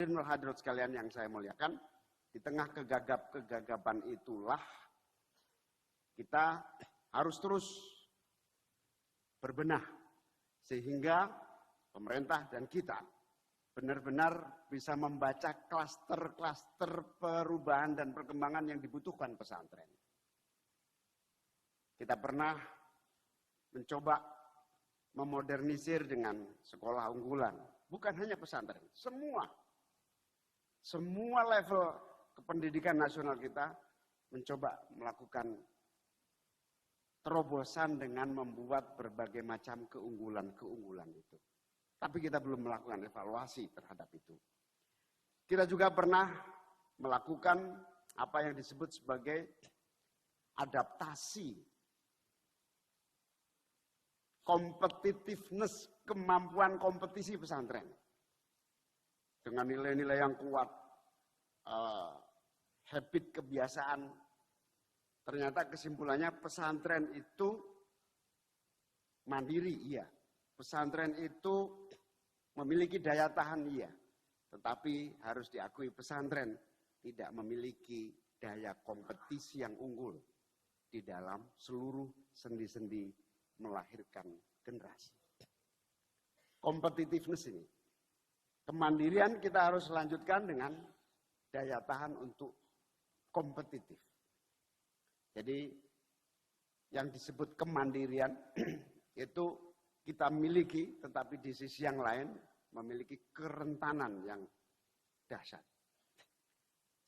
hadirin wal hadirat sekalian yang saya muliakan, di tengah kegagapan itulah kita harus terus berbenah sehingga pemerintah dan kita benar-benar bisa membaca klaster-klaster perubahan dan perkembangan yang dibutuhkan pesantren. Kita pernah mencoba memodernisir dengan sekolah unggulan. Bukan hanya pesantren, semua level kependidikan nasional kita mencoba melakukan terobosan dengan membuat berbagai macam keunggulan itu. Tapi kita belum melakukan evaluasi terhadap itu. Kita juga pernah melakukan apa yang disebut sebagai adaptasi, competitiveness, kemampuan kompetisi pesantren. Dengan nilai-nilai yang kuat, habit, kebiasaan. Ternyata kesimpulannya pesantren itu mandiri, iya. Pesantren itu memiliki daya tahan, iya. Tetapi harus diakui pesantren tidak memiliki daya kompetisi yang unggul di dalam seluruh sendi-sendi melahirkan generasi. Competitiveness ini. Kemandirian kita harus lanjutkan dengan daya tahan untuk kompetitif. Jadi yang disebut kemandirian itu kita miliki, tetapi di sisi yang lain memiliki kerentanan yang dahsyat.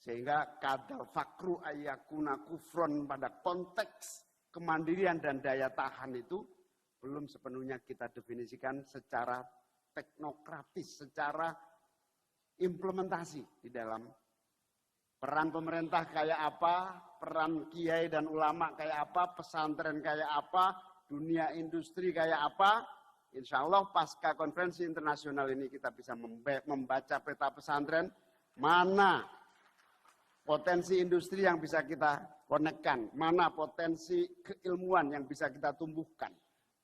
Sehingga kadal fakru ayyakuna kufron pada konteks kemandirian dan daya tahan itu belum sepenuhnya kita definisikan secara teknokratis, secara implementasi di dalam peran pemerintah kayak apa, peran kiai dan ulama kayak apa, pesantren kayak apa, dunia industri kayak apa. Insya Allah pasca konferensi internasional ini kita bisa membaca peta pesantren, mana potensi industri yang bisa kita konekkan, mana potensi keilmuan yang bisa kita tumbuhkan,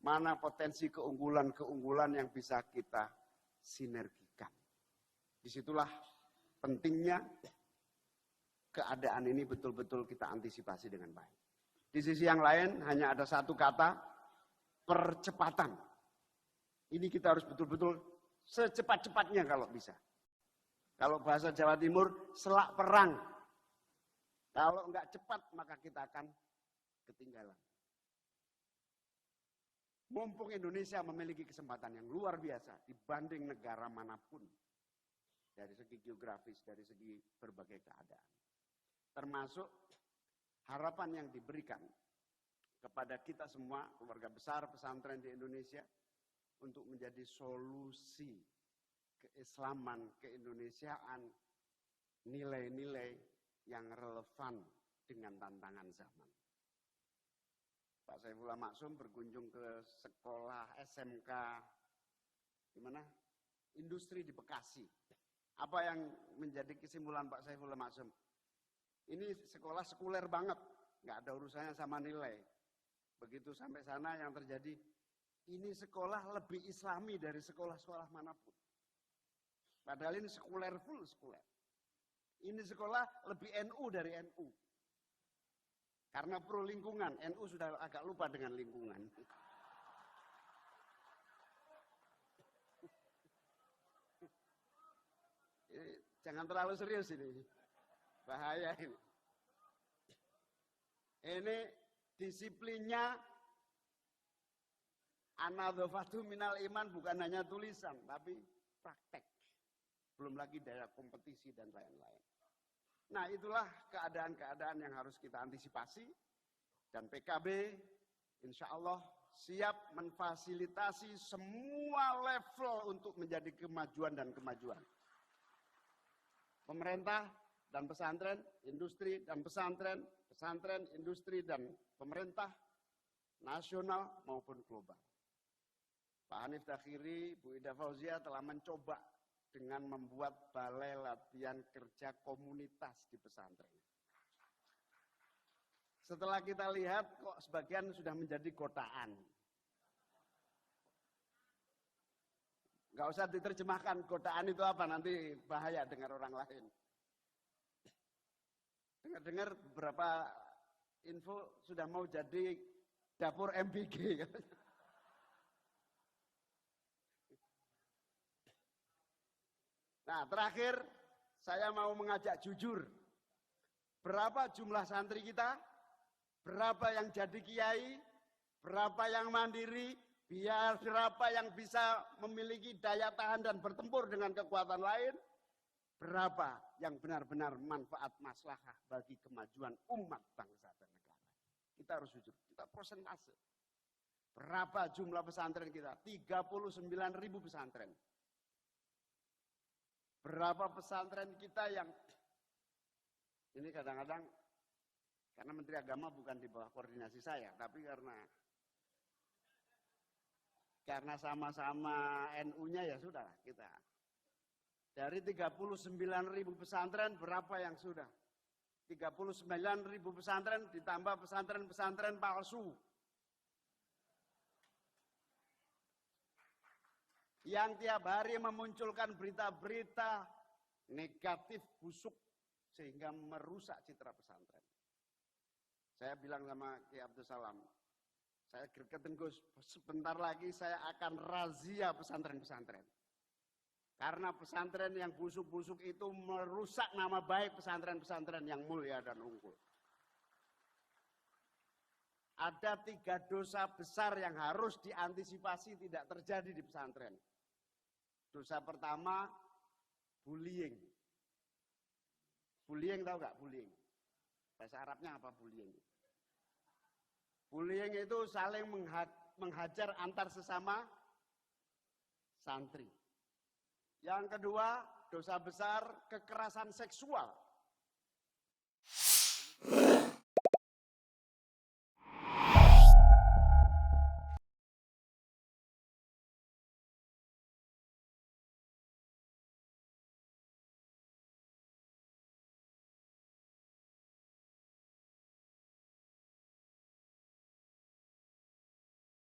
mana potensi keunggulan-keunggulan yang bisa kita sinergikan. Disitulah pentingnya keadaan ini betul-betul kita antisipasi dengan baik. Di sisi yang lain hanya ada satu kata, percepatan. Ini kita harus betul-betul secepat-cepatnya kalau bisa. Kalau bahasa Jawa Timur, selak perang. Kalau enggak cepat, maka kita akan ketinggalan. Mumpung Indonesia memiliki kesempatan yang luar biasa dibanding negara manapun. Dari segi geografis, dari segi berbagai keadaan. Termasuk harapan yang diberikan kepada kita semua, keluarga besar pesantren di Indonesia, untuk menjadi solusi keislaman, keindonesiaan, nilai-nilai yang relevan dengan tantangan zaman. Pak Saifullah Maksum berkunjung ke sekolah SMK di mana? Industri di Bekasi. Apa yang menjadi kesimpulan Pak Saifullah Maksum? Ini sekolah sekuler banget, nggak ada urusannya sama nilai. Begitu sampai sana yang terjadi, ini sekolah lebih islami dari sekolah-sekolah manapun. Padahal ini sekuler, full sekuler. Ini sekolah lebih NU dari NU. Karena pro lingkungan, NU sudah agak lupa dengan lingkungan. Jangan terlalu serius ini. Bahaya ini. Ini disiplinnya anadzafatu minal iman, bukan hanya tulisan, tapi praktek. Belum lagi daya kompetisi dan lain-lain. Nah, itulah keadaan-keadaan yang harus kita antisipasi. Dan PKB insya Allah siap memfasilitasi semua level untuk menjadi kemajuan dan kemajuan. Pemerintah dan pesantren, industri dan pesantren, pesantren, industri dan pemerintah, nasional maupun global. Pak Hanif Dakhiri, Bu Ida Fauzia telah mencoba dengan membuat balai latihan kerja komunitas di pesantren. Setelah kita lihat kok sebagian sudah menjadi kotaan. Nggak usah diterjemahkan godaan itu apa, nanti bahaya dengar orang lain. Dengar-dengar beberapa info sudah mau jadi dapur MBG. Nah, terakhir saya mau mengajak jujur. Berapa jumlah santri kita? Berapa yang jadi kiai? Berapa yang mandiri? Biar berapa yang bisa memiliki daya tahan dan bertempur dengan kekuatan lain? Berapa yang benar-benar manfaat maslahah bagi kemajuan umat bangsa dan negara? Kita harus jujur, kita persentase. Berapa jumlah pesantren kita? 39.000 pesantren. Berapa pesantren kita yang, ini kadang-kadang, karena Menteri Agama bukan di bawah koordinasi saya, tapi karena sama-sama NU-nya ya sudah kita. Dari 39.000 pesantren, berapa yang sudah? 39.000 pesantren ditambah pesantren-pesantren palsu. Yang tiap hari memunculkan berita-berita negatif, busuk, sehingga merusak citra pesantren. Saya bilang sama Kiai Abdul Salam, saya gregetin Gus, sebentar lagi saya akan razia pesantren-pesantren. Karena pesantren yang busuk-busuk itu merusak nama baik pesantren-pesantren yang mulia dan unggul. Ada 3 dosa besar yang harus diantisipasi tidak terjadi di pesantren. Dosa pertama, bullying. Bullying tahu nggak bullying? Bahasa Arabnya apa bullying? Bullying itu saling menghajar antar sesama santri. Yang kedua, dosa besar kekerasan seksual.